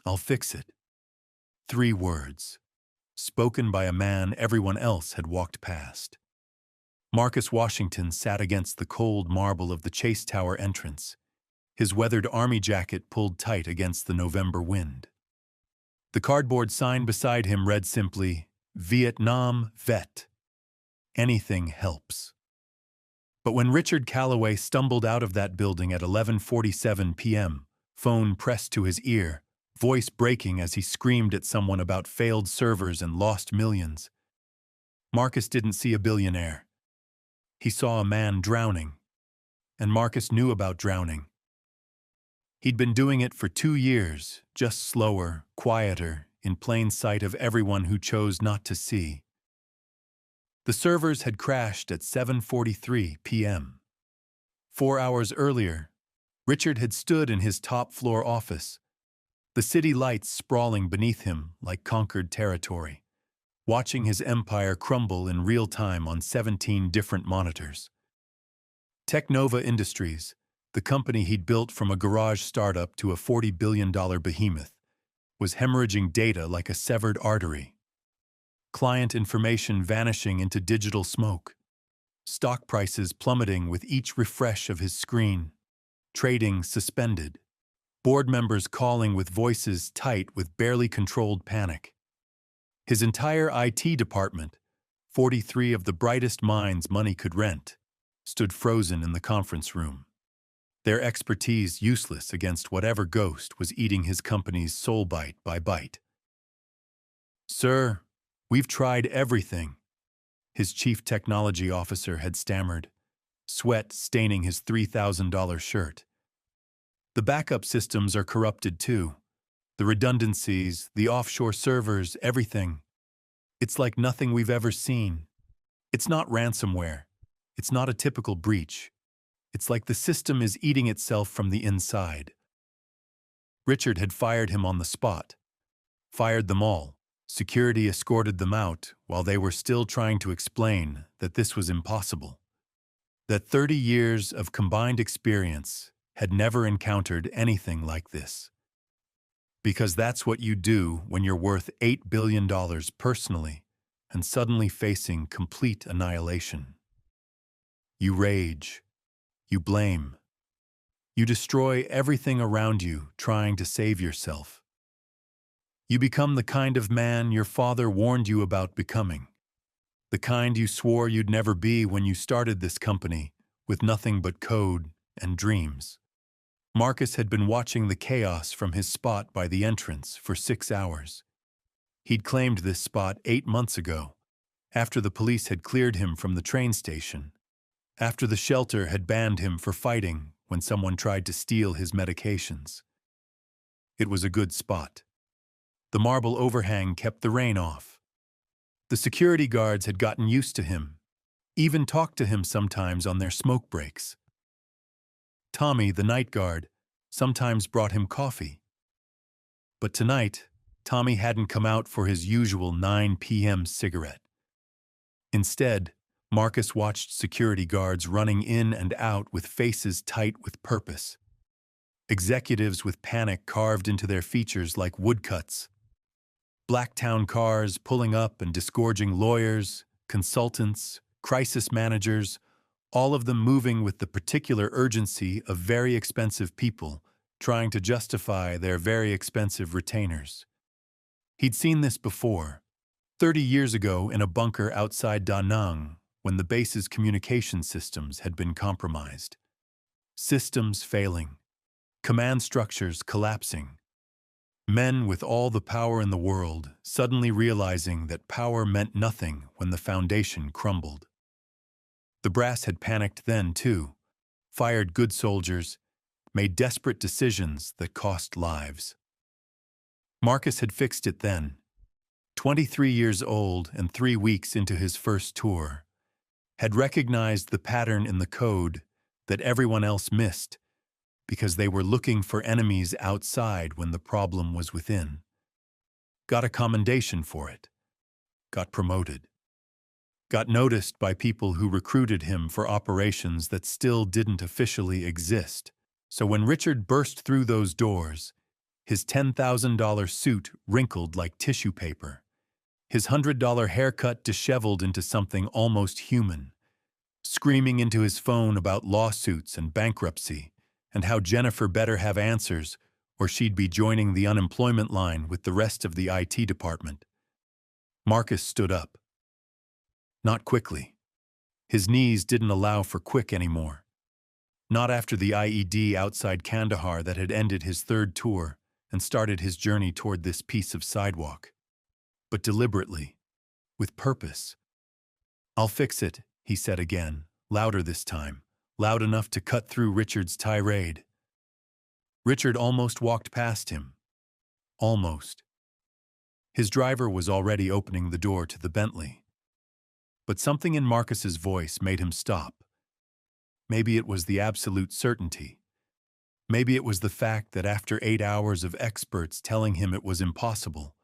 I'll fix it. 3 words, spoken by a man everyone else had walked past. Marcus Washington sat against the cold marble of the Chase Tower entrance, his weathered army jacket pulled tight against the November wind. The cardboard sign beside him read simply, Vietnam Vet. Anything helps. But when Richard Calloway stumbled out of that building at 11:47 p.m., phone pressed to his ear, voice breaking as he screamed at someone about failed servers and lost millions, Marcus didn't see a billionaire. He saw a man drowning, and Marcus knew about drowning. He'd been doing it for 2 years, just slower, quieter, in plain sight of everyone who chose not to see. The servers had crashed at 7:43 p.m. 4 hours earlier, Richard had stood in his top-floor office, the city lights sprawling beneath him like conquered territory, watching his empire crumble in real time on 17 different monitors. Technova Industries, the company he'd built from a garage startup to a $40 billion behemoth, was hemorrhaging data like a severed artery. Client information vanishing into digital smoke. Stock prices plummeting with each refresh of his screen. Trading suspended. Board members calling with voices tight with barely controlled panic. His entire IT department, 43 of the brightest minds money could rent, stood frozen in the conference room. Their expertise useless against whatever ghost was eating his company's soul bite by bite. "Sir, we've tried everything," his chief technology officer had stammered, sweat staining his $3,000 shirt. "The backup systems are corrupted too. The redundancies, the offshore servers, everything. It's like nothing we've ever seen. It's not ransomware. It's not a typical breach. It's like the system is eating itself from the inside." Richard had fired him on the spot. Fired them all. Security escorted them out while they were still trying to explain that this was impossible. That 30 years of combined experience had never encountered anything like this. Because that's what you do when you're worth $8 billion personally and suddenly facing complete annihilation. You rage. You blame. You destroy everything around you trying to save yourself. You become the kind of man your father warned you about becoming. The kind you swore you'd never be when you started this company with nothing but code and dreams. Marcus had been watching the chaos from his spot by the entrance for 6 hours. He'd claimed this spot 8 months ago, after the police had cleared him from the train station, after the shelter had banned him for fighting when someone tried to steal his medications. It was a good spot. The marble overhang kept the rain off. The security guards had gotten used to him, even talked to him sometimes on their smoke breaks. Tommy, the night guard, sometimes brought him coffee. But tonight, Tommy hadn't come out for his usual 9 p.m. cigarette. Instead, Marcus watched security guards running in and out with faces tight with purpose. Executives with panic carved into their features like woodcuts. Blacktown cars pulling up and disgorging lawyers, consultants, crisis managers, all of them moving with the particular urgency of very expensive people trying to justify their very expensive retainers. He'd seen this before, 30 years ago in a bunker outside Da Nang, when the base's communication systems had been compromised. Systems failing, command structures collapsing. Men with all the power in the world suddenly realizing that power meant nothing when the foundation crumbled. The brass had panicked then, too, fired good soldiers, made desperate decisions that cost lives. Marcus had fixed it then. 23 years old and 3 weeks into his first tour, had recognized the pattern in the code that everyone else missed because they were looking for enemies outside when the problem was within. Got a commendation for it. Got promoted. Got noticed by people who recruited him for operations that still didn't officially exist. So when Richard burst through those doors, His $10,000 suit wrinkled like tissue paper. His $100 haircut disheveled into something almost human. Screaming into his phone about lawsuits and bankruptcy, and how Jennifer better have answers, or she'd be joining the unemployment line with the rest of the IT department. Marcus stood up. Not quickly. His knees didn't allow for quick anymore. Not after the IED outside Kandahar that had ended his third tour and started his journey toward this piece of sidewalk. But deliberately, with purpose. "I'll fix it," he said again, louder this time, loud enough to cut through Richard's tirade. Richard almost walked past him. Almost. His driver was already opening the door to the Bentley. But something in Marcus's voice made him stop. Maybe it was the absolute certainty. Maybe it was the fact that after 8 hours of experts telling him it was impossible,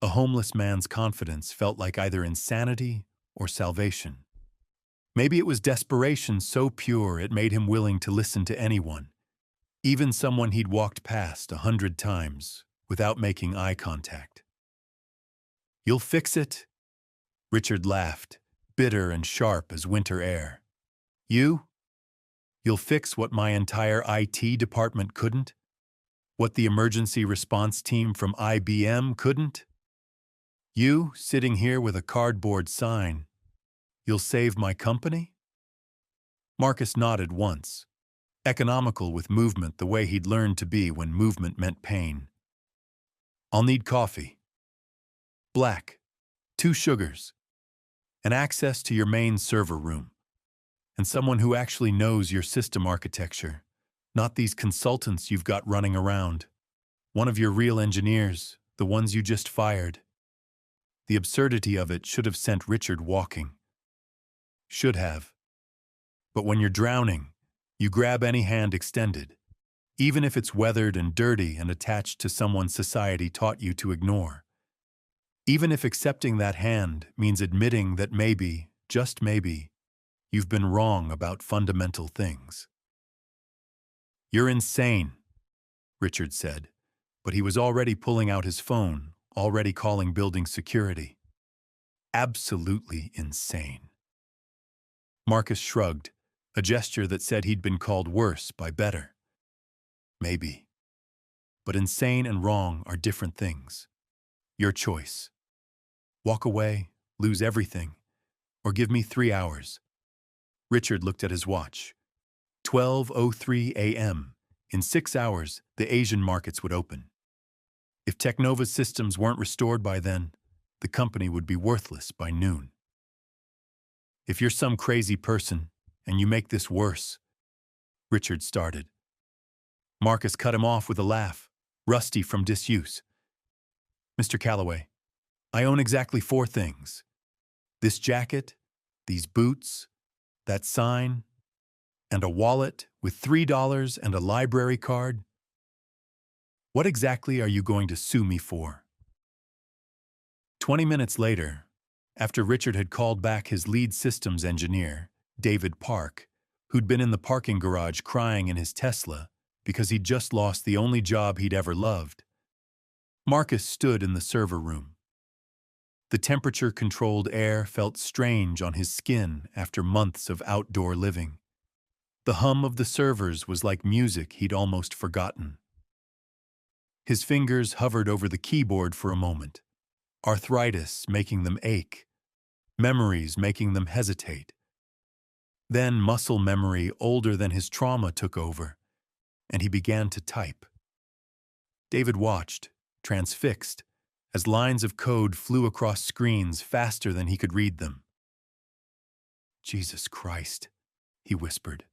a homeless man's confidence felt like either insanity or salvation. Maybe it was desperation so pure it made him willing to listen to anyone, even someone he'd walked past 100 times without making eye contact. "You'll fix it?" Richard laughed, bitter and sharp as winter air. "You? You'll fix what my entire IT department couldn't? What the emergency response team from IBM couldn't? You, sitting here with a cardboard sign, you'll save my company?" Marcus nodded once, economical with movement the way he'd learned to be when movement meant pain. "I'll need coffee. Black, 2 sugars, and access to your main server room. And someone who actually knows your system architecture, not these consultants you've got running around. One of your real engineers, the ones you just fired." The absurdity of it should have sent Richard walking. Should have. But when you're drowning, you grab any hand extended, even if it's weathered and dirty and attached to someone society taught you to ignore. Even if accepting that hand means admitting that maybe, just maybe, you've been wrong about fundamental things. "You're insane," Richard said, but he was already pulling out his phone, already calling building security. Absolutely insane. Marcus shrugged, a gesture that said he'd been called worse by better. Maybe. But insane and wrong are different things. Your choice. Walk away, lose everything, or give me 3 hours. Richard looked at his watch. 12:03 a.m. In 6 hours, the Asian markets would open. If Technova's systems weren't restored by then, the company would be worthless by noon. "If you're some crazy person, and you make this worse," Richard started. Marcus cut him off with a laugh, rusty from disuse. "Mr. Calloway, I own exactly 4 things. This jacket, these boots, that sign, and a wallet with $3 and a library card. What exactly are you going to sue me for?" 20 minutes later, after Richard had called back his lead systems engineer, David Park, who'd been in the parking garage crying in his Tesla because he'd just lost the only job he'd ever loved, Marcus stood in the server room. The temperature-controlled air felt strange on his skin after months of outdoor living. The hum of the servers was like music he'd almost forgotten. His fingers hovered over the keyboard for a moment, arthritis making them ache, memories making them hesitate. Then muscle memory older than his trauma took over, and he began to type. David watched, transfixed, as lines of code flew across screens faster than he could read them. "Jesus Christ," he whispered.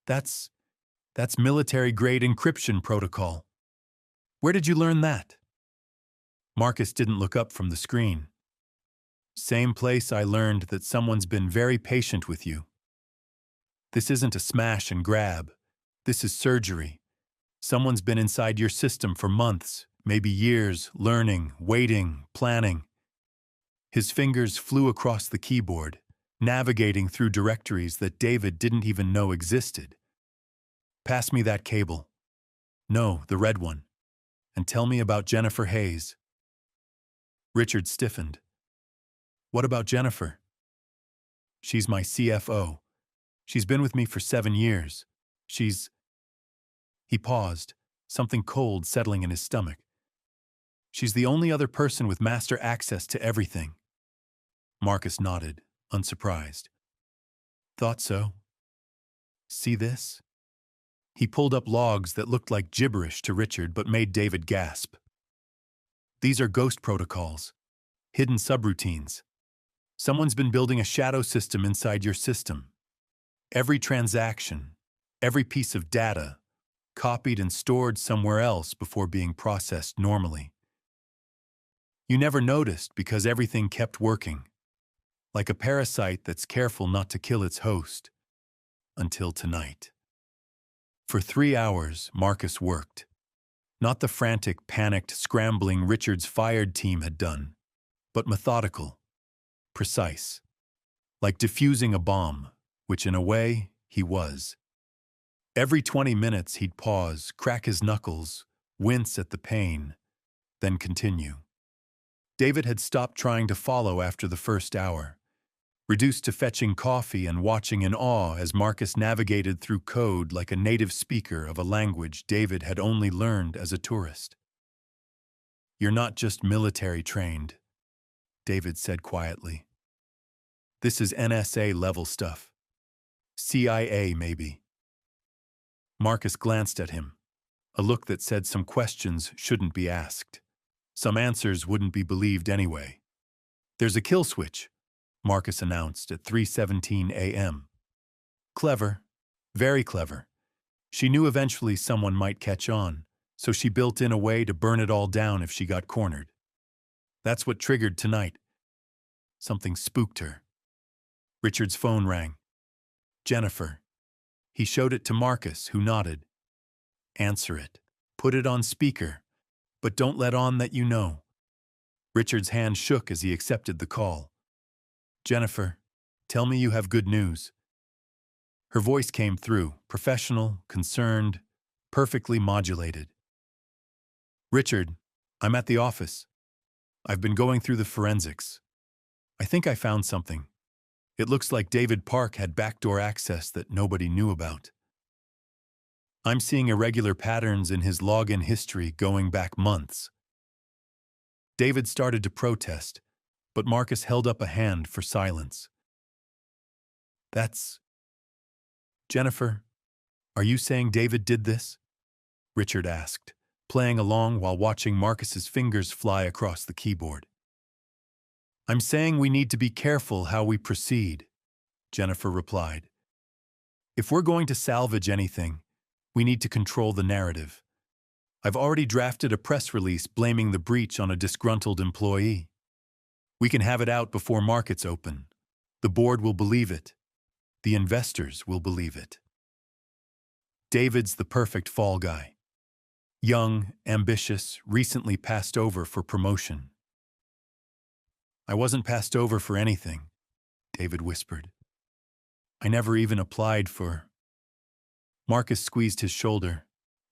That's military-grade encryption protocol. Where did you learn that?" Marcus didn't look up from the screen. "Same place I learned that someone's been very patient with you. This isn't a smash and grab. This is surgery. Someone's been inside your system for months, maybe years, learning, waiting, planning." His fingers flew across the keyboard, navigating through directories that David didn't even know existed. "Pass me that cable." "No, the red one." And tell me about Jennifer Hayes. Richard stiffened. What about Jennifer? She's my CFO. She's been with me for 7 years. She's... He paused, something cold settling in his stomach. She's the only other person with master access to everything. Marcus nodded, unsurprised. Thought so. See this? He pulled up logs that looked like gibberish to Richard but made David gasp. These are ghost protocols, hidden subroutines. Someone's been building a shadow system inside your system. Every transaction, every piece of data, copied and stored somewhere else before being processed normally. You never noticed because everything kept working, like a parasite that's careful not to kill its host. Until tonight. For 3 hours, Marcus worked. Not the frantic, panicked scrambling Richard's fired team had done, but methodical, precise, like diffusing a bomb, which in a way, he was. Every 20 minutes he'd pause, crack his knuckles, wince at the pain, then continue. David had stopped trying to follow after the first hour, reduced to fetching coffee and watching in awe as Marcus navigated through code like a native speaker of a language David had only learned as a tourist. You're not just military trained, David said quietly. This is NSA-level stuff. CIA, maybe. Marcus glanced at him, a look that said some questions shouldn't be asked. Some answers wouldn't be believed anyway. There's a kill switch, Marcus announced at 3:17 a.m. Clever, very clever. She knew eventually someone might catch on, so she built in a way to burn it all down if she got cornered. That's what triggered tonight. Something spooked her. Richard's phone rang. Jennifer. He showed it to Marcus, who nodded. Answer it. Put it on speaker, but don't let on that you know. Richard's hand shook as he accepted the call. Jennifer, tell me you have good news. Her voice came through, professional, concerned, perfectly modulated. Richard, I'm at the office. I've been going through the forensics. I think I found something. It looks like David Park had backdoor access that nobody knew about. I'm seeing irregular patterns in his login history going back months. David started to protest, but Marcus held up a hand for silence. That's... Jennifer, are you saying David did this? Richard asked, playing along while watching Marcus's fingers fly across the keyboard. I'm saying we need to be careful how we proceed, Jennifer replied. If we're going to salvage anything, we need to control the narrative. I've already drafted a press release blaming the breach on a disgruntled employee. We can have it out before markets open. The board will believe it. The investors will believe it. David's the perfect fall guy. Young, ambitious, recently passed over for promotion. I wasn't passed over for anything, David whispered. I never even applied for... Marcus squeezed his shoulder,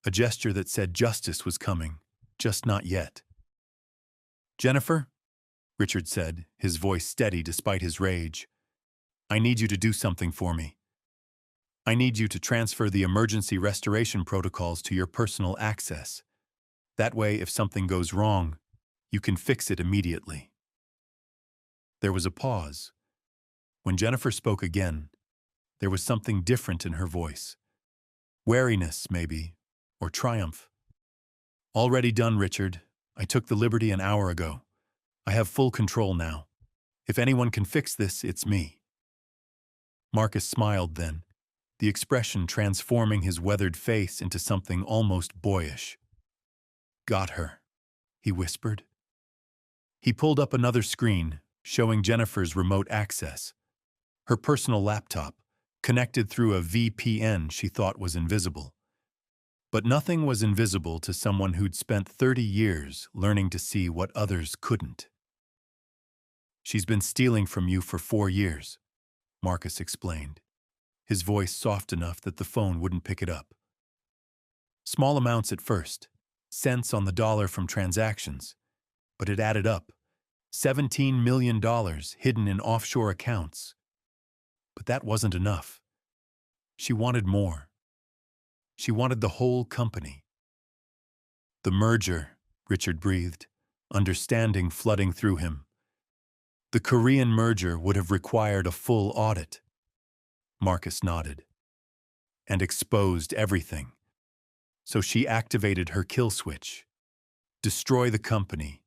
a gesture that said justice was coming, just not yet. Jennifer, Richard said, his voice steady despite his rage, I need you to do something for me. I need you to transfer the emergency restoration protocols to your personal access. That way, if something goes wrong, you can fix it immediately. There was a pause. When Jennifer spoke again, there was something different in her voice. Wariness, maybe, or triumph. Already done, Richard. I took the liberty an hour ago. I have full control now. If anyone can fix this, it's me. Marcus smiled then, the expression transforming his weathered face into something almost boyish. Got her, he whispered. He pulled up another screen, showing Jennifer's remote access. Her personal laptop, connected through a VPN she thought was invisible. But nothing was invisible to someone who'd spent 30 years learning to see what others couldn't. She's been stealing from you for 4 years, Marcus explained, his voice soft enough that the phone wouldn't pick it up. Small amounts at first, cents on the dollar from transactions, but it added up. $17 million hidden in offshore accounts. But that wasn't enough. She wanted more. She wanted the whole company. The merger, Richard breathed, understanding flooding through him. The Korean merger would have required a full audit. Marcus nodded. And exposed everything. So she activated her kill switch. Destroy the company.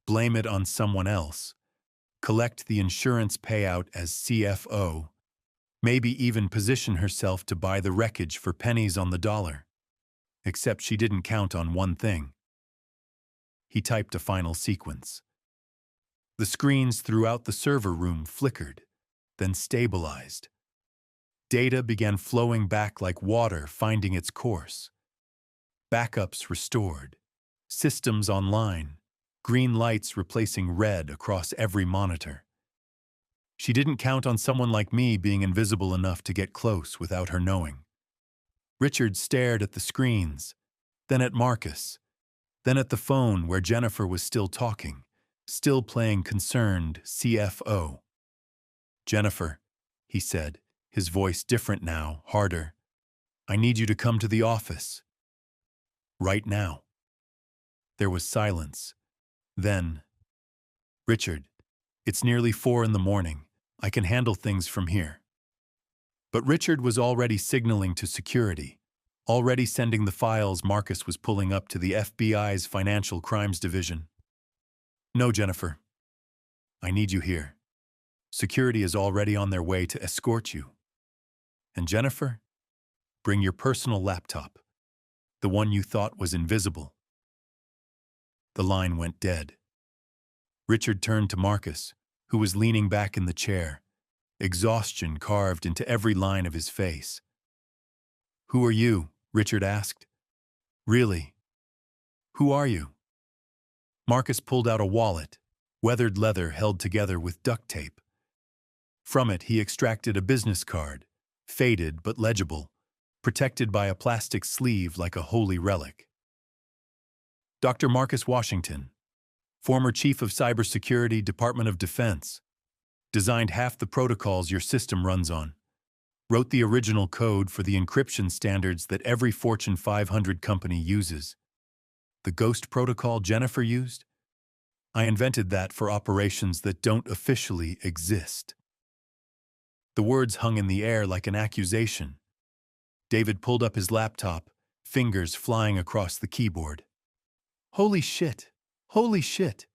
Blame it on someone else. Collect the insurance payout as CFO. Maybe even position herself to buy the wreckage for pennies on the dollar. Except she didn't count on one thing. He typed a final sequence. The screens throughout the server room flickered, then stabilized. Data began flowing back like water finding its course. Backups restored. Systems online. Green lights replacing red across every monitor. She didn't count on someone like me being invisible enough to get close without her knowing. Richard stared at the screens, then at Marcus, then at the phone where Jennifer was still talking, still playing concerned CFO. "Jennifer," he said, his voice different now, harder. "I need you to come to the office. Right now." There was silence. Then, "Richard, it's nearly 4 a.m. I can handle things from here." But Richard was already signaling to security, already sending the files Marcus was pulling up to the FBI's Financial Crimes Division. "No, Jennifer. I need you here. Security is already on their way to escort you. And Jennifer, bring your personal laptop, the one you thought was invisible." The line went dead. Richard turned to Marcus, who was leaning back in the chair, exhaustion carved into every line of his face. "Who are you?" Richard asked. "Really? Who are you?" Marcus pulled out a wallet, weathered leather held together with duct tape. From it he extracted a business card, faded but legible, protected by a plastic sleeve like a holy relic. "Dr. Marcus Washington, former Chief of Cybersecurity, Department of Defense. Designed half the protocols your system runs on. Wrote the original code for the encryption standards that every Fortune 500 company uses. The Ghost protocol Jennifer used? I invented that for operations that don't officially exist." The words hung in the air like an accusation. David pulled up his laptop, fingers flying across the keyboard. "Holy shit! Holy shit!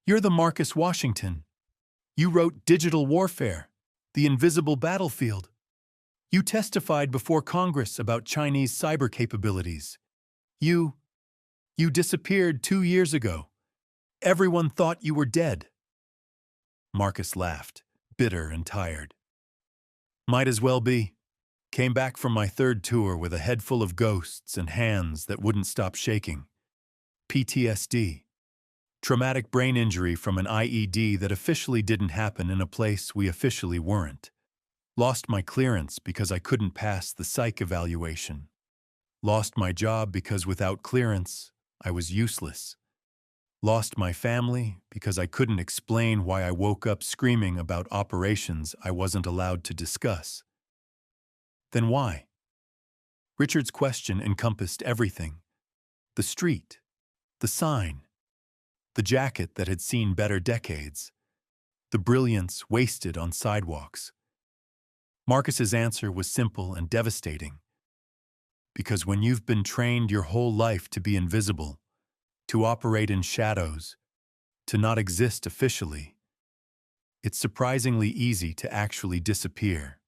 You're the Marcus Washington. You wrote Digital Warfare, the Invisible Battlefield. You testified before Congress about Chinese cyber capabilities. You disappeared 2 years ago. Everyone thought you were dead." Marcus laughed, bitter and tired. "Might as well be. Came back from my 3rd tour with a head full of ghosts and hands that wouldn't stop shaking. PTSD. Traumatic brain injury from an IED that officially didn't happen in a place we officially weren't. Lost my clearance because I couldn't pass the psych evaluation. Lost my job because without clearance, I was useless. Lost my family because I couldn't explain why I woke up screaming about operations I wasn't allowed to discuss." Then why? Richard's question encompassed everything. The street, the sign, the jacket that had seen better decades, the brilliance wasted on sidewalks. Marcus's answer was simple and devastating. Because when you've been trained your whole life to be invisible, to operate in shadows, to not exist officially, it's surprisingly easy to actually disappear.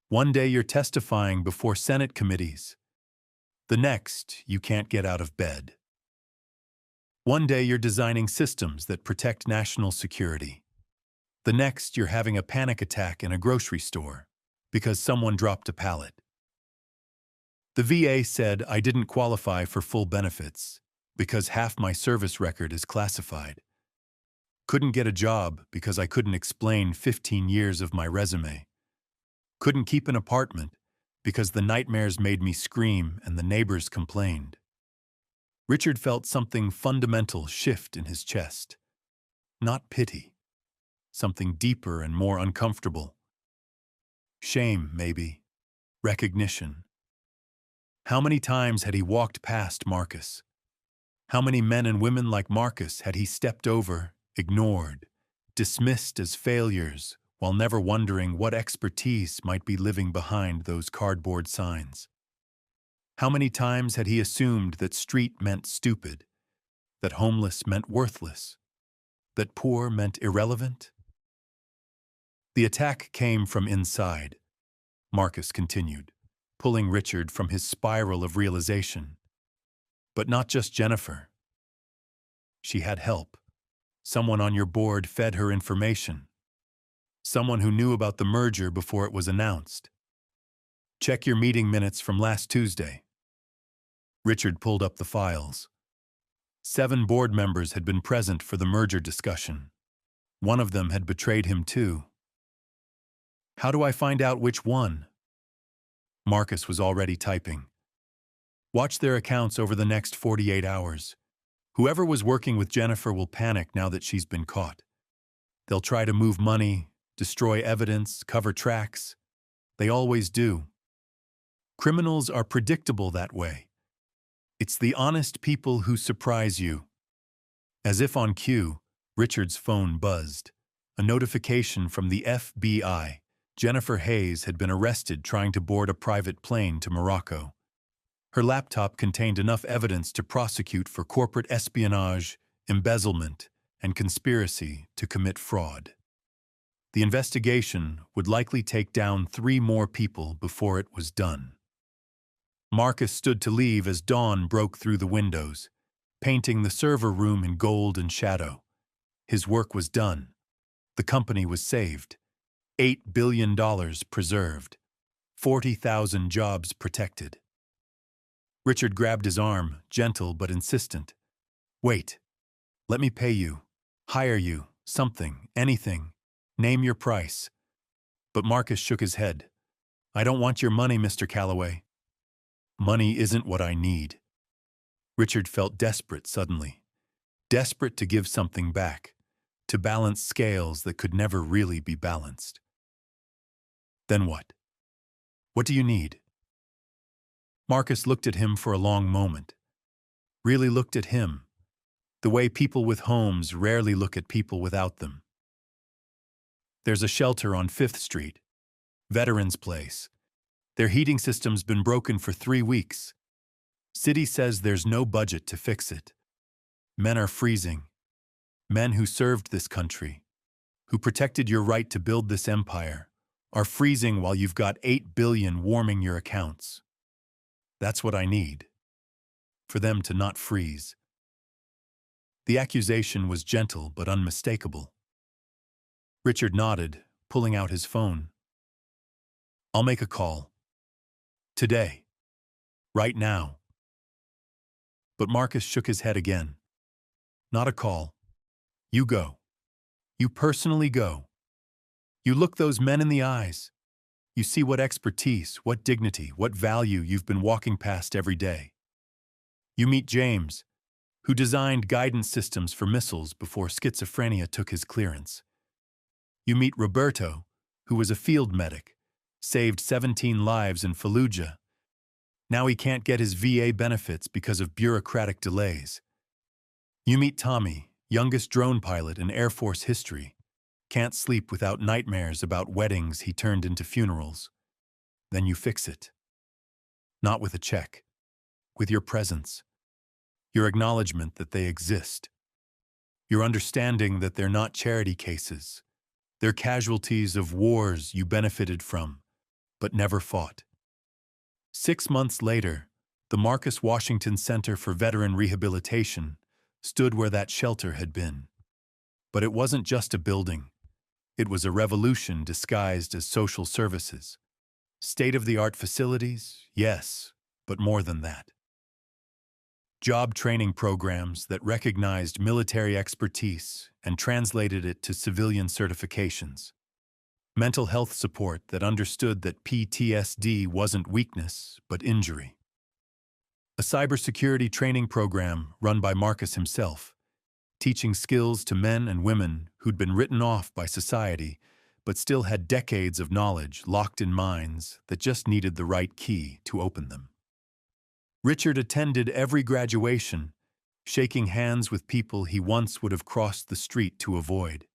One day you're testifying before Senate committees. The next, you can't get out of bed. One day you're designing systems that protect national security. The next, you're having a panic attack in a grocery store because someone dropped a pallet. The VA said I didn't qualify for full benefits because half my service record is classified. Couldn't get a job because I couldn't explain 15 years of my resume. Couldn't keep an apartment because the nightmares made me scream and the neighbors complained. Richard felt something fundamental shift in his chest. Not pity. Something deeper and more uncomfortable. Shame, maybe. Recognition. How many times had he walked past Marcus? How many men and women like Marcus had he stepped over, ignored, dismissed as failures, while never wondering what expertise might be living behind those cardboard signs? How many times had he assumed that street meant stupid, that homeless meant worthless, that poor meant irrelevant? The attack came from inside, Marcus continued, pulling Richard from his spiral of realization. But not just Jennifer. She had help. Someone on your board fed her information. Someone who knew about the merger before it was announced. Check your meeting minutes from last Tuesday. Richard pulled up the files. 7 board members had been present for the merger discussion. One of them had betrayed him too. How do I find out which one? Marcus was already typing. Watch their accounts over the next 48 hours. Whoever was working with Jennifer will panic now that she's been caught. They'll try to move money, destroy evidence, cover tracks. They always do. Criminals are predictable that way. It's the honest people who surprise you. As if on cue, Richard's phone buzzed. A notification from the FBI. Jennifer Hayes had been arrested trying to board a private plane to Morocco. Her laptop contained enough evidence to prosecute for corporate espionage, embezzlement, and conspiracy to commit fraud. The investigation would likely take down 3 more people before it was done. Marcus stood to leave as dawn broke through the windows, painting the server room in gold and shadow. His work was done. The company was saved. $8 billion preserved. 40,000 jobs protected. Richard grabbed his arm, gentle but insistent. Wait. Let me pay you. Hire you. Something. Anything. Name your price. But Marcus shook his head. I don't want your money, Mr. Calloway. Money isn't what I need. Richard felt desperate suddenly. Desperate to give something back. To balance scales that could never really be balanced. Then what? What do you need? Marcus looked at him for a long moment. Really looked at him. The way people with homes rarely look at people without them. There's a shelter on 5th Street. Veterans Place. Their heating system's been broken for 3 weeks. City says there's no budget to fix it. Men are freezing. Men who served this country, who protected your right to build this empire, are freezing while you've got $8 billion warming your accounts. That's what I need. For them to not freeze. The accusation was gentle but unmistakable. Richard nodded, pulling out his phone. I'll make a call. Today. Right now. But Marcus shook his head again. Not a call. You go. You personally go. You look those men in the eyes. You see what expertise, what dignity, what value you've been walking past every day. You meet James, who designed guidance systems for missiles before schizophrenia took his clearance. You meet Roberto, who was a field medic, saved 17 lives in Fallujah. Now he can't get his VA benefits because of bureaucratic delays. You meet Tommy, youngest drone pilot in Air Force history. Can't sleep without nightmares about weddings he turned into funerals. Then you fix it. Not with a check. With your presence. Your acknowledgement that they exist. Your understanding that they're not charity cases. They're casualties of wars you benefited from, but never fought. 6 months later, the Marcus Washington Center for Veteran Rehabilitation stood where that shelter had been. But it wasn't just a building. It was a revolution disguised as social services. State-of-the-art facilities, yes, but more than that. Job training programs that recognized military expertise and translated it to civilian certifications. Mental health support that understood that PTSD wasn't weakness, but injury. a cybersecurity training program run by Marcus himself, teaching skills to men and women who'd been written off by society but still had decades of knowledge locked in minds that just needed the right key to open them. Richard attended every graduation, shaking hands with people he once would have crossed the street to avoid.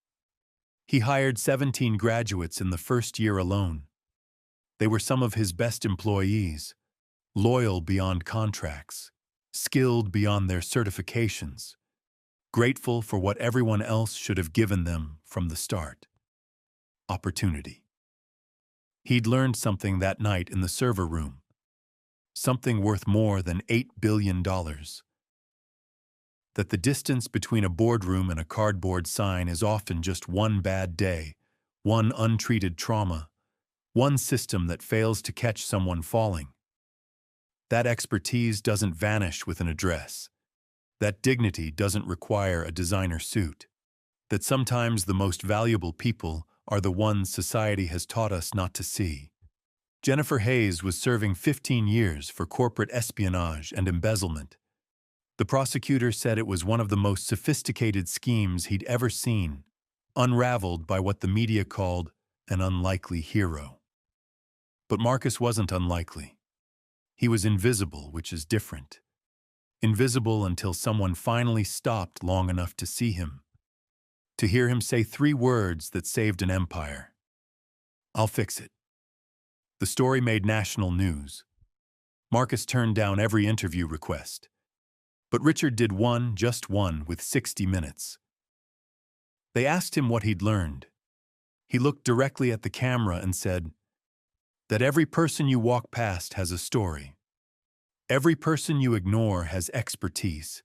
He hired 17 graduates in the first year alone. They were some of his best employees, loyal beyond contracts, skilled beyond their certifications, grateful for what everyone else should have given them from the start: opportunity. He'd learned something that night in the server room, something worth more than $8 billion. That the distance between a boardroom and a cardboard sign is often just one bad day, one untreated trauma, one system that fails to catch someone falling. That expertise doesn't vanish with an address. That dignity doesn't require a designer suit. That sometimes the most valuable people are the ones society has taught us not to see. Jennifer Hayes was serving 15 years for corporate espionage and embezzlement. The prosecutor said it was one of the most sophisticated schemes he'd ever seen, unraveled by what the media called an unlikely hero. But Marcus wasn't unlikely. He was invisible, which is different. Invisible until someone finally stopped long enough to see him, to hear him say 3 words that saved an empire: "I'll fix it." The story made national news. Marcus turned down every interview request. But Richard did one, just one, with 60 Minutes. They asked him what he'd learned. He looked directly at the camera and said, "That every person you walk past has a story. Every person you ignore has expertise.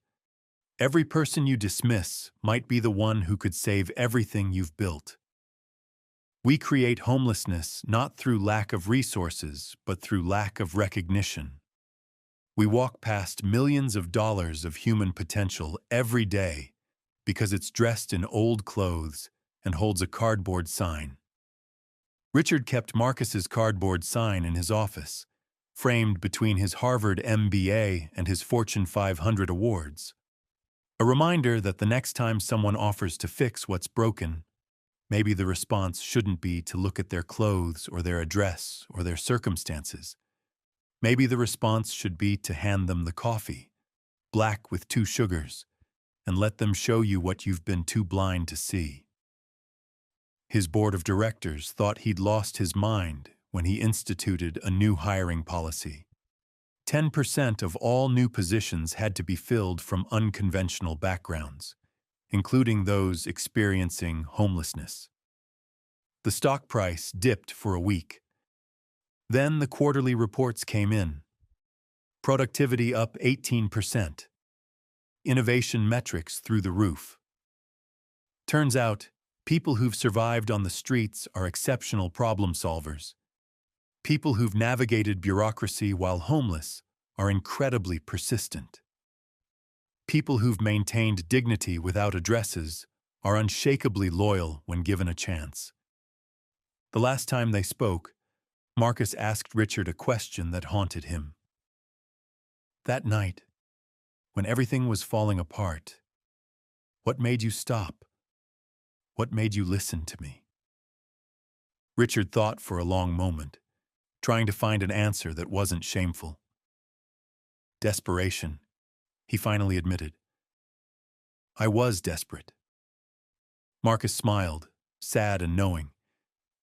Every person you dismiss might be the one who could save everything you've built. We create homelessness not through lack of resources, but through lack of recognition. We walk past millions of dollars of human potential every day because it's dressed in old clothes and holds a cardboard sign." Richard kept Marcus's cardboard sign in his office, framed between his Harvard MBA and his Fortune 500 awards. A reminder that the next time someone offers to fix what's broken, maybe the response shouldn't be to look at their clothes or their address or their circumstances. Maybe the response should be to hand them the coffee, black with 2 sugars, and let them show you what you've been too blind to see. His board of directors thought he'd lost his mind when he instituted a new hiring policy. 10% of all new positions had to be filled from unconventional backgrounds, including those experiencing homelessness. The stock price dipped for a week. Then the quarterly reports came in. Productivity up 18%. Innovation metrics through the roof. Turns out, people who've survived on the streets are exceptional problem solvers. People who've navigated bureaucracy while homeless are incredibly persistent. People who've maintained dignity without addresses are unshakably loyal when given a chance. The last time they spoke, Marcus asked Richard a question that haunted him. "That night, when everything was falling apart, what made you stop? What made you listen to me?" Richard thought for a long moment, trying to find an answer that wasn't shameful. Desperation, he finally admitted. "I was desperate." Marcus smiled, sad and knowing,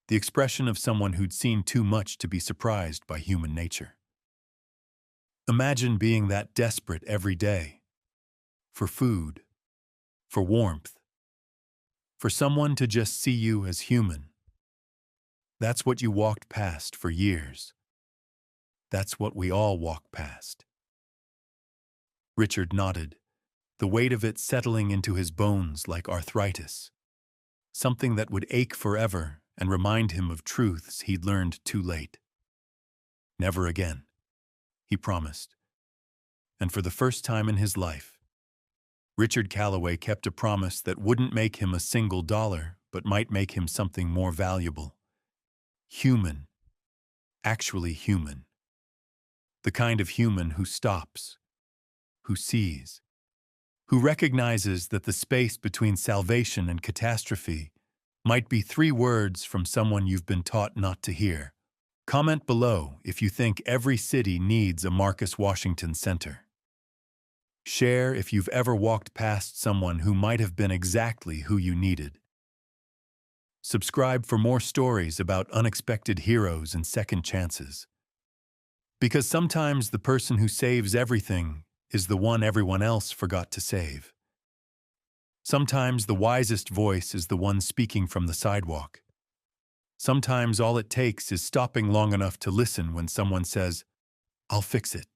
the expression of someone who'd seen too much to be surprised by human nature. Imagine being that desperate every day. For food, for warmth, for someone to just see you as human. That's what you walked past for years. That's what we all walk past. Richard nodded, the weight of it settling into his bones like arthritis, something that would ache forever and remind him of truths he'd learned too late. Never again, he promised. And for the first time in his life, Richard Calloway kept a promise that wouldn't make him a single dollar, but might make him something more valuable. Human. Actually human. The kind of human who stops, who sees, who recognizes that the space between salvation and catastrophe might be 3 words from someone you've been taught not to hear. Comment below if you think every city needs a Marcus Washington Center. Share if you've ever walked past someone who might have been exactly who you needed. Subscribe for more stories about unexpected heroes and second chances. Because sometimes the person who saves everything is the one everyone else forgot to save. Sometimes the wisest voice is the one speaking from the sidewalk. Sometimes all it takes is stopping long enough to listen when someone says, "I'll fix it."